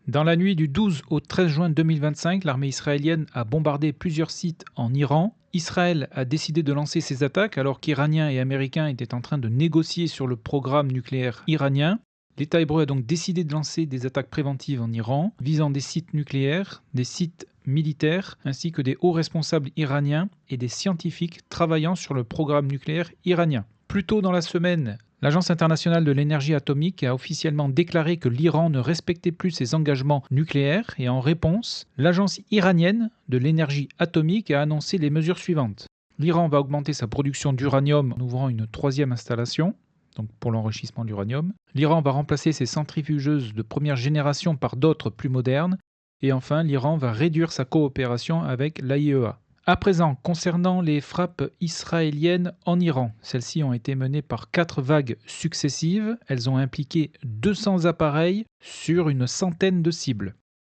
Dans la nuit du 12 au 13 juin 2025, l'armée israélienne a bombardé plusieurs sites en Iran. Israël a décidé de lancer ses attaques alors qu'Iraniens et Américains étaient en train de négocier sur le programme nucléaire iranien. L'État hébreu a donc décidé de lancer des attaques préventives en Iran, visant des sites nucléaires, des sites militaires, ainsi que des hauts responsables iraniens et des scientifiques travaillant sur le programme nucléaire iranien. Plus tôt dans la semaine, l'Agence internationale de l'énergie atomique a officiellement déclaré que l'Iran ne respectait plus ses engagements nucléaires et en réponse, l'Agence iranienne de l'énergie atomique a annoncé les mesures suivantes. L'Iran va augmenter sa production d'uranium en ouvrant une troisième installation, donc pour l'enrichissement d'uranium. L'Iran va remplacer ses centrifugeuses de première génération par d'autres plus modernes. Et enfin, l'Iran va réduire sa coopération avec l'AIEA. À présent, concernant les frappes israéliennes en Iran, celles-ci ont été menées par 4 vagues successives. Elles ont impliqué 200 appareils sur une centaine de cibles.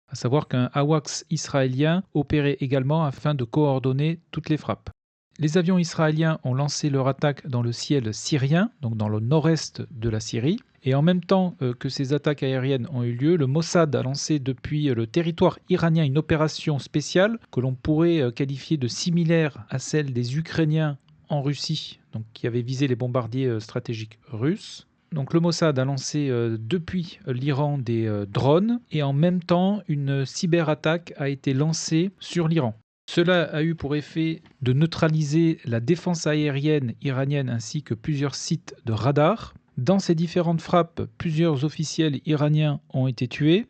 À savoir qu'un AWACS israélien opérait également afin de coordonner toutes les frappes. Les avions israéliens ont lancé leur attaque dans le ciel syrien, donc dans le nord-est de la Syrie. Et en même temps que ces attaques aériennes ont eu lieu, le Mossad a lancé depuis le territoire iranien une opération spéciale que l'on pourrait qualifier de similaire à celle des Ukrainiens en Russie, donc qui avaient visé les bombardiers stratégiques russes. Donc le Mossad a lancé depuis l'Iran des drones et en même temps une cyberattaque a été lancée sur l'Iran. Cela a eu pour effet de neutraliser la défense aérienne iranienne ainsi que plusieurs sites de radar. Dans ces différentes frappes, plusieurs officiels iraniens ont été tués.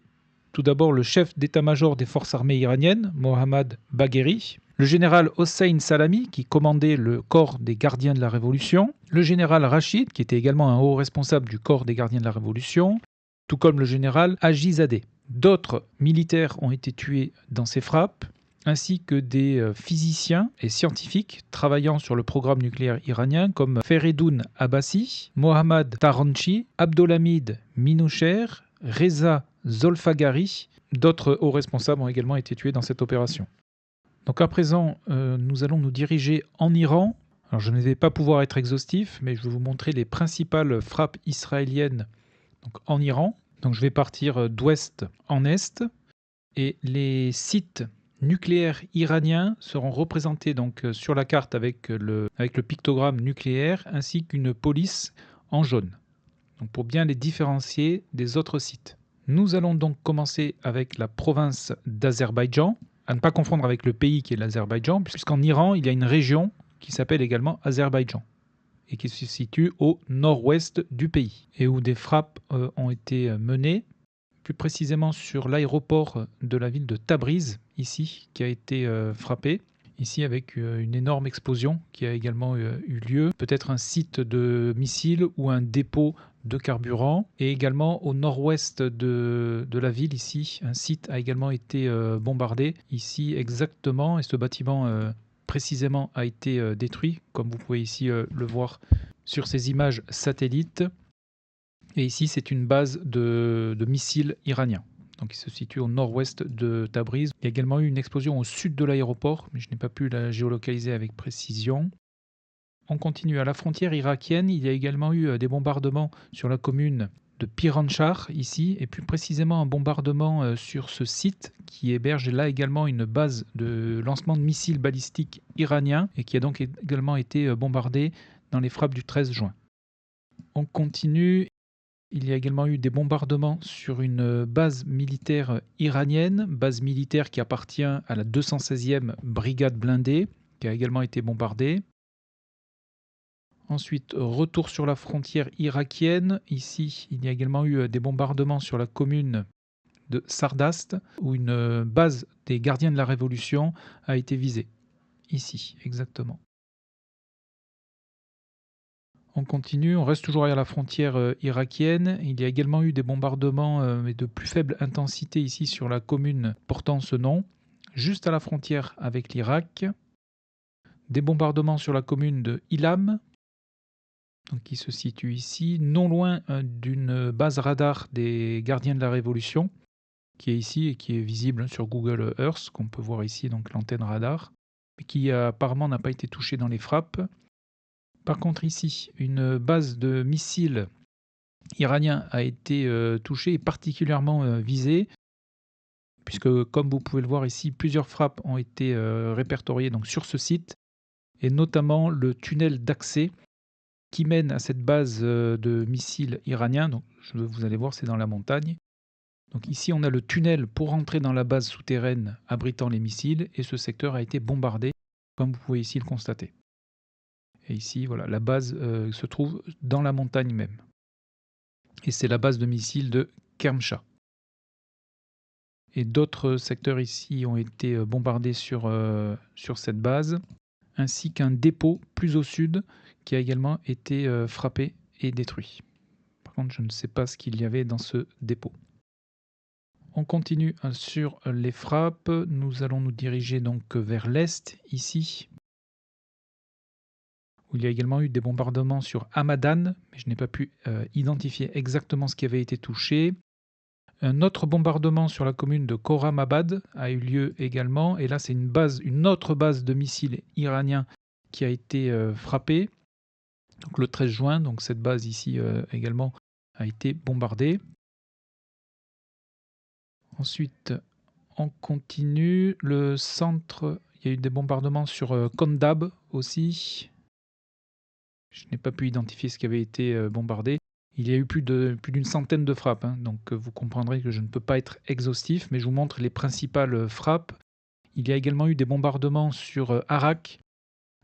Tout d'abord, le chef d'état-major des forces armées iraniennes, Mohammad Bagheri, le général Hossein Salami, qui commandait le corps des gardiens de la Révolution, le général Rachid, qui était également un haut responsable du corps des gardiens de la Révolution, tout comme le général Hajizadeh. D'autres militaires ont été tués dans ces frappes, ainsi que des physiciens et scientifiques travaillant sur le programme nucléaire iranien comme Feridun Abbasi, Mohammad Taranchi, Abdolhamid Minoucher, Reza Zolfagari. D'autres hauts responsables ont également été tués dans cette opération. Donc à présent, nous allons nous diriger en Iran. Alors je ne vais pas pouvoir être exhaustif, mais je vais vous montrer les principales frappes israéliennes donc, en Iran. Donc je vais partir d'ouest en est. Et les sites nucléaires iraniens seront représentés donc sur la carte avec le pictogramme nucléaire ainsi qu'une police en jaune, donc pour bien les différencier des autres sites. Nous allons donc commencer avec la province d'Azerbaïdjan, à ne pas confondre avec le pays qui est l'Azerbaïdjan, puisqu'en Iran, il y a une région qui s'appelle également Azerbaïdjan et qui se situe au nord-ouest du pays et où des frappes ont été menées, plus précisément sur l'aéroport de la ville de Tabriz, ici, qui a été frappé, ici avec une énorme explosion qui a également eu lieu, peut-être un site de missiles ou un dépôt de carburant, et également au nord-ouest de la ville, ici, un site a également été bombardé, ici exactement, et ce bâtiment précisément a été détruit, comme vous pouvez ici le voir sur ces images satellites. Et ici, c'est une base de missiles iraniens. Donc, il se situe au nord-ouest de Tabriz. Il y a également eu une explosion au sud de l'aéroport, mais je n'ai pas pu la géolocaliser avec précision. On continue à la frontière irakienne. Il y a également eu des bombardements sur la commune de Piranchar, ici, et plus précisément un bombardement sur ce site qui héberge là également une base de lancement de missiles balistiques iraniens et qui a donc également été bombardé dans les frappes du 13 juin. On continue. Il y a également eu des bombardements sur une base militaire iranienne, base militaire qui appartient à la 216e brigade blindée, qui a également été bombardée. Ensuite, retour sur la frontière irakienne. Ici, il y a également eu des bombardements sur la commune de Sardast, où une base des gardiens de la Révolution a été visée. Ici, exactement. On continue, on reste toujours à la frontière irakienne. Il y a également eu des bombardements, mais de plus faible intensité ici sur la commune portant ce nom, juste à la frontière avec l'Irak. Des bombardements sur la commune de Ilam, donc qui se situe ici, non loin d'une base radar des gardiens de la Révolution, qui est ici et qui est visible sur Google Earth, qu'on peut voir ici, donc l'antenne radar, mais qui apparemment n'a pas été touchée dans les frappes. Par contre ici, une base de missiles iranien a été touchée et particulièrement visée. puisque comme vous pouvez le voir ici, plusieurs frappes ont été répertoriées donc, sur ce site, et notamment le tunnel d'accès qui mène à cette base de missiles iraniens. Donc, vous allez voir, c'est dans la montagne. Donc ici, on a le tunnel pour rentrer dans la base souterraine abritant les missiles, et ce secteur a été bombardé, comme vous pouvez ici le constater. Et ici, voilà, la base se trouve dans la montagne même. Et c'est la base de missiles de Kermsha. Et d'autres secteurs ici ont été bombardés sur cette base, ainsi qu'un dépôt plus au sud qui a également été frappé et détruit. Par contre, je ne sais pas ce qu'il y avait dans ce dépôt. On continue sur les frappes. Nous allons nous diriger donc vers l'est, ici, où il y a également eu des bombardements sur Hamadan, mais je n'ai pas pu identifier exactement ce qui avait été touché. Un autre bombardement sur la commune de Khorramabad a eu lieu également, et là c'est une autre base de missiles iraniens qui a été frappée. Donc le 13 juin, donc cette base ici également a été bombardée. Ensuite, on continue. Le centre, il y a eu des bombardements sur Kondab aussi. Je n'ai pas pu identifier ce qui avait été bombardé. Il y a eu plus d'une centaine de frappes, hein, donc vous comprendrez que je ne peux pas être exhaustif, mais je vous montre les principales frappes. Il y a également eu des bombardements sur Arak.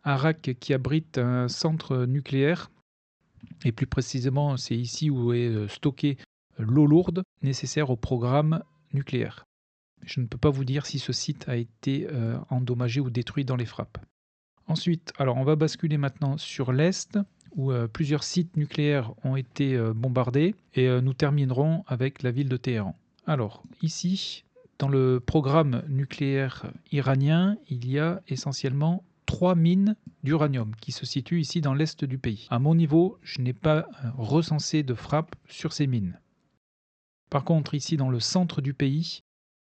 Arak qui abrite un centre nucléaire, et plus précisément, c'est ici où est stockée l'eau lourde nécessaire au programme nucléaire. Je ne peux pas vous dire si ce site a été endommagé ou détruit dans les frappes. Ensuite, alors on va basculer maintenant sur l'Est, où plusieurs sites nucléaires ont été bombardés, et nous terminerons avec la ville de Téhéran. Alors, ici, dans le programme nucléaire iranien, il y a essentiellement 3 mines d'uranium qui se situent ici dans l'Est du pays. À mon niveau, je n'ai pas recensé de frappe sur ces mines. Par contre, ici, dans le centre du pays,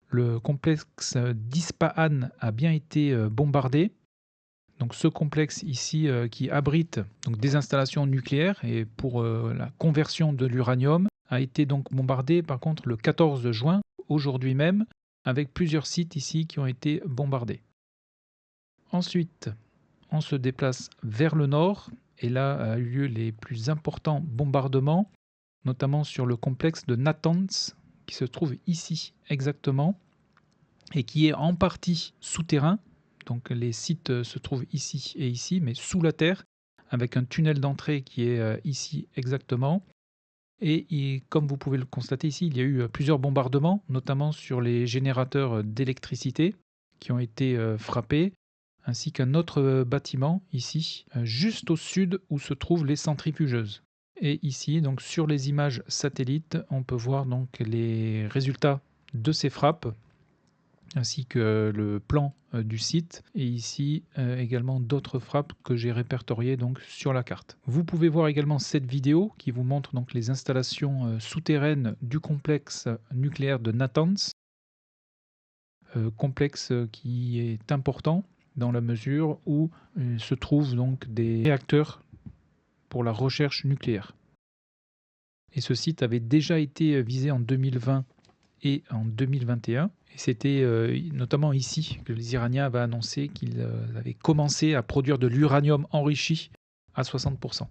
le complexe d'Ispahan a bien été bombardé. Donc ce complexe ici qui abrite donc des installations nucléaires et pour la conversion de l'uranium a été donc bombardé par contre le 14 juin, aujourd'hui même, avec plusieurs sites ici qui ont été bombardés. Ensuite, on se déplace vers le nord et là a eu lieu les plus importants bombardements, notamment sur le complexe de Natanz qui se trouve ici exactement et qui est en partie souterrain. Donc les sites se trouvent ici et ici, mais sous la terre, avec un tunnel d'entrée qui est ici exactement. Et comme vous pouvez le constater ici, il y a eu plusieurs bombardements, notamment sur les générateurs d'électricité qui ont été frappés, ainsi qu'un autre bâtiment ici, juste au sud où se trouvent les centrifugeuses. Et ici, donc sur les images satellites, on peut voir donc les résultats de ces frappes, ainsi que le plan du site, et ici également d'autres frappes que j'ai répertoriées donc sur la carte. Vous pouvez voir également cette vidéo qui vous montre donc les installations souterraines du complexe nucléaire de Natanz, complexe qui est important dans la mesure où se trouvent donc des réacteurs pour la recherche nucléaire. Et ce site avait déjà été visé en 2020 et en 2021. Et c'était notamment ici que les Iraniens avaient annoncé qu'ils avaient commencé à produire de l'uranium enrichi à 60%.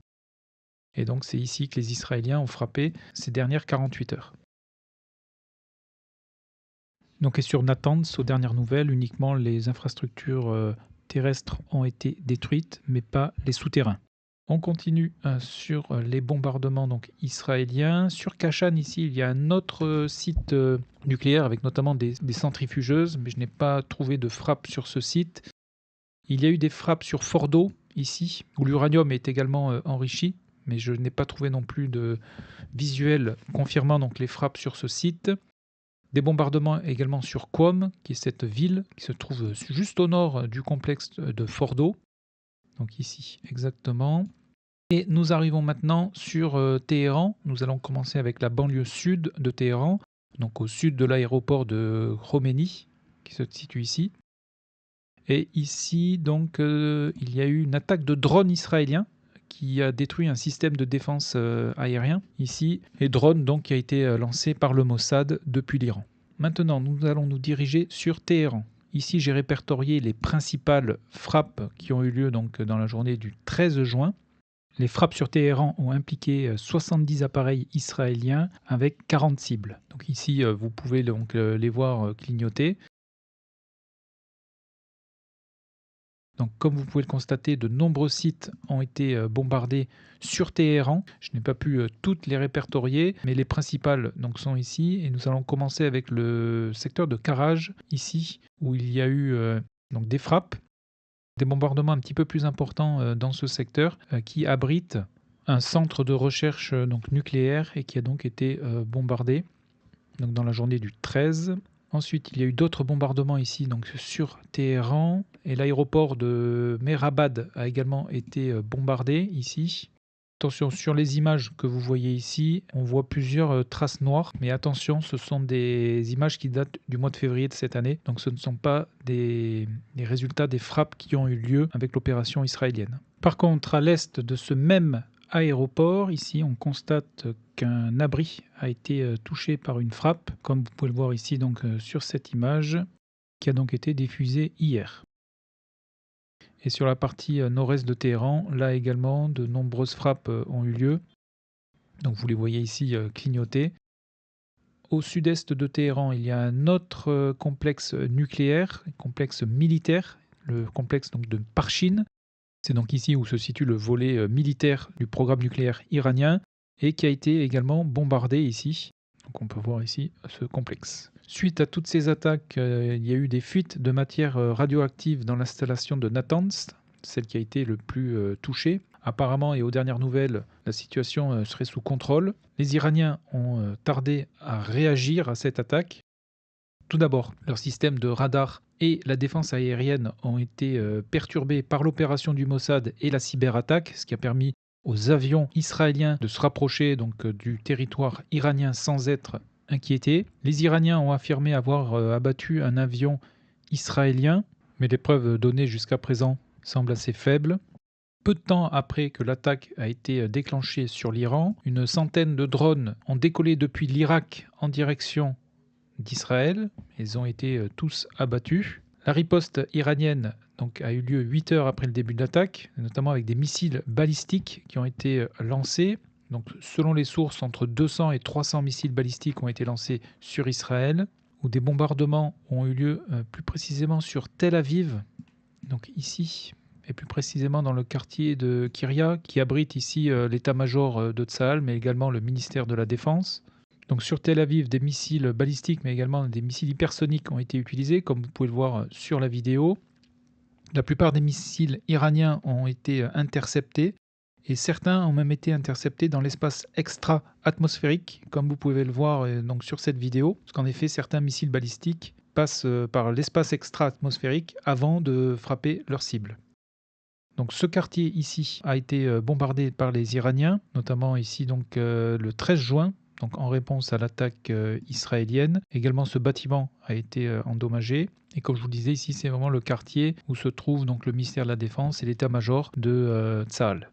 Et donc c'est ici que les Israéliens ont frappé ces dernières 48 heures. Donc et sur Natanz, aux dernières nouvelles, uniquement les infrastructures terrestres ont été détruites, mais pas les souterrains. On continue sur les bombardements donc, israéliens. Sur Kashan, ici, il y a un autre site nucléaire avec notamment des centrifugeuses, mais je n'ai pas trouvé de frappe sur ce site. Il y a eu des frappes sur Fordo, ici, où l'uranium est également enrichi, mais je n'ai pas trouvé non plus de visuel confirmant donc, les frappes sur ce site. Des bombardements également sur Qom, qui est cette ville qui se trouve juste au nord du complexe de Fordo. Donc ici, exactement. Et nous arrivons maintenant sur Téhéran. Nous allons commencer avec la banlieue sud de Téhéran, donc au sud de l'aéroport de Khomeini, qui se situe ici. Et ici, donc, il y a eu une attaque de drone israélien qui a détruit un système de défense aérien ici. Et drone donc qui a été lancé par le Mossad depuis l'Iran. Maintenant, nous allons nous diriger sur Téhéran. Ici, j'ai répertorié les principales frappes qui ont eu lieu donc dans la journée du 13 juin. Les frappes sur Téhéran ont impliqué 70 appareils israéliens avec 40 cibles. Donc ici, vous pouvez donc les voir clignoter. Donc, comme vous pouvez le constater, de nombreux sites ont été bombardés sur Téhéran. Je n'ai pas pu toutes les répertorier, mais les principales donc, sont ici. Et nous allons commencer avec le secteur de Karaj, ici, où il y a eu donc des frappes, des bombardements un petit peu plus importants dans ce secteur, qui abrite un centre de recherche donc, nucléaire et qui a donc été bombardé donc, dans la journée du 13. Ensuite, il y a eu d'autres bombardements ici donc sur Téhéran et l'aéroport de Mehrabad a également été bombardé ici. Attention, sur les images que vous voyez ici, on voit plusieurs traces noires, mais attention, ce sont des images qui datent du mois de février de cette année, donc ce ne sont pas des résultats des frappes qui ont eu lieu avec l'opération israélienne. Par contre, à l'est de ce même aéroport, ici, on constate qu'un abri a été touché par une frappe, comme vous pouvez le voir ici donc sur cette image, qui a donc été diffusée hier. Et sur la partie nord-est de Téhéran, là également, de nombreuses frappes ont eu lieu. Donc vous les voyez ici clignoter. Au sud-est de Téhéran, il y a un autre complexe nucléaire, complexe militaire, le complexe donc de Parchin. C'est donc ici où se situe le volet militaire du programme nucléaire iranien et qui a été également bombardé ici. Donc on peut voir ici ce complexe. Suite à toutes ces attaques, il y a eu des fuites de matière radioactive dans l'installation de Natanz, celle qui a été le plus touchée. Apparemment et aux dernières nouvelles, la situation serait sous contrôle. Les Iraniens ont tardé à réagir à cette attaque. Tout d'abord, leur système de radar et la défense aérienne ont été perturbés par l'opération du Mossad et la cyberattaque, ce qui a permis aux avions israéliens de se rapprocher donc du territoire iranien sans être inquiétés. Les Iraniens ont affirmé avoir abattu un avion israélien, mais les preuves données jusqu'à présent semblent assez faibles. Peu de temps après que l'attaque a été déclenchée sur l'Iran, une centaine de drones ont décollé depuis l'Irak en direction d'Israël. Ils ont été tous abattus. La riposte iranienne donc, a eu lieu 8 heures après le début de l'attaque, notamment avec des missiles balistiques qui ont été lancés. Donc, selon les sources, entre 200 et 300 missiles balistiques ont été lancés sur Israël, où des bombardements ont eu lieu plus précisément sur Tel Aviv, donc ici, et plus précisément dans le quartier de Kiryat, qui abrite ici l'état-major de Tsahal, mais également le ministère de la Défense. Donc sur Tel Aviv, des missiles balistiques, mais également des missiles hypersoniques ont été utilisés, comme vous pouvez le voir sur la vidéo. La plupart des missiles iraniens ont été interceptés, et certains ont même été interceptés dans l'espace extra-atmosphérique, comme vous pouvez le voir donc sur cette vidéo. Parce qu'en effet, certains missiles balistiques passent par l'espace extra-atmosphérique avant de frapper leur cible. Donc ce quartier ici a été bombardé par les Iraniens, notamment ici donc le 13 juin, donc en réponse à l'attaque israélienne. Également, ce bâtiment a été endommagé. Et comme je vous le disais, ici, c'est vraiment le quartier où se trouve donc le ministère de la Défense et l'état-major de Tsahal.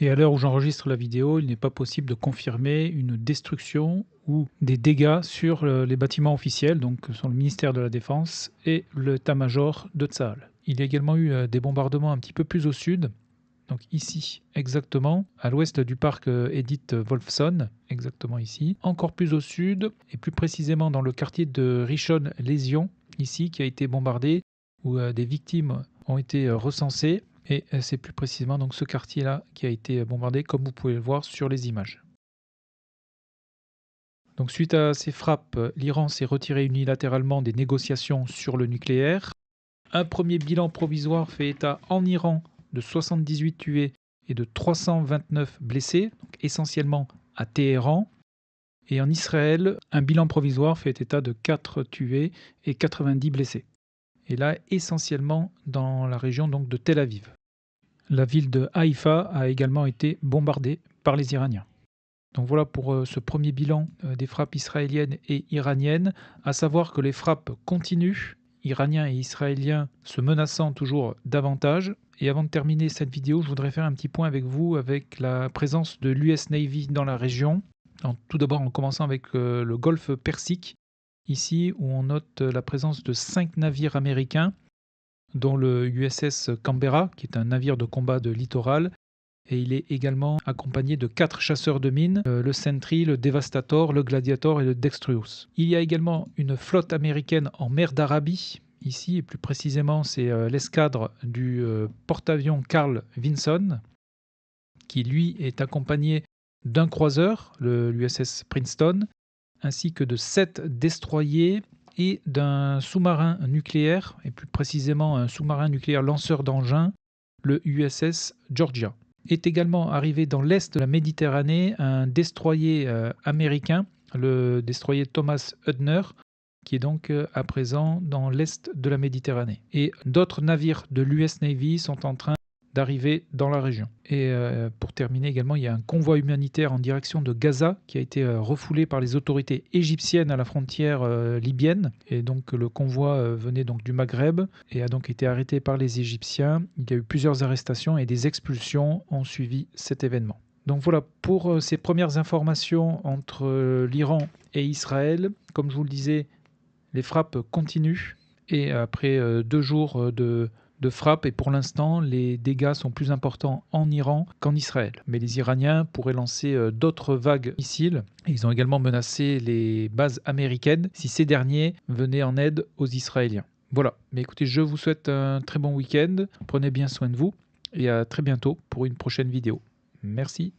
Et à l'heure où j'enregistre la vidéo, il n'est pas possible de confirmer une destruction ou des dégâts sur les bâtiments officiels, donc sur le ministère de la Défense et l'état-major de Tsahal. Il y a également eu des bombardements un petit peu plus au sud, donc ici exactement, à l'ouest du parc Edith Wolfson, exactement ici, encore plus au sud, et plus précisément dans le quartier de Rishon Lezion, ici, qui a été bombardé, où des victimes ont été recensées, et c'est plus précisément donc ce quartier-là qui a été bombardé, comme vous pouvez le voir sur les images. Donc suite à ces frappes, l'Iran s'est retiré unilatéralement des négociations sur le nucléaire. Un premier bilan provisoire fait état en Iran de 78 tués et de 329 blessés, donc essentiellement à Téhéran. Et en Israël, un bilan provisoire fait état de 4 tués et 90 blessés. Et là, essentiellement dans la région donc, de Tel Aviv. La ville de Haïfa a également été bombardée par les Iraniens. Donc voilà pour ce premier bilan des frappes israéliennes et iraniennes, à savoir que les frappes continuent, Iraniens et Israéliens se menaçant toujours davantage. Et avant de terminer cette vidéo, je voudrais faire un petit point avec vous avec la présence de l'US Navy dans la région. Alors, tout d'abord en commençant avec le golfe Persique. ici où on note la présence de 5 navires américains, dont le USS Canberra, qui est un navire de combat de littoral, et il est également accompagné de 4 chasseurs de mines, le Sentry, le Devastator, le Gladiator et le Dextrous. Il y a également une flotte américaine en mer d'Arabie, ici, et plus précisément c'est l'escadre du porte-avions Carl Vinson, qui lui est accompagné d'un croiseur, l'USS Princeton, ainsi que de 7 destroyers et d'un sous-marin nucléaire, et plus précisément un sous-marin nucléaire lanceur d'engins, le USS Georgia. Est également arrivé dans l'est de la Méditerranée un destroyer américain, le destroyer Thomas Hudner, qui est donc à présent dans l'est de la Méditerranée. Et d'autres navires de l'US Navy sont en train d'arriver dans la région. Et pour terminer également, il y a un convoi humanitaire en direction de Gaza qui a été refoulé par les autorités égyptiennes à la frontière libyenne. Et donc le convoi venait donc du Maghreb et a donc été arrêté par les Égyptiens. Il y a eu plusieurs arrestations et des expulsions ont suivi cet événement. Donc voilà pour ces premières informations entre l'Iran et Israël. Comme je vous le disais, les frappes continuent et après 2 jours de frappe, et pour l'instant les dégâts sont plus importants en Iran qu'en Israël. Mais les Iraniens pourraient lancer d'autres vagues missiles. Ils ont également menacé les bases américaines si ces derniers venaient en aide aux Israéliens. Voilà, mais écoutez, je vous souhaite un très bon week-end, prenez bien soin de vous et à très bientôt pour une prochaine vidéo. Merci.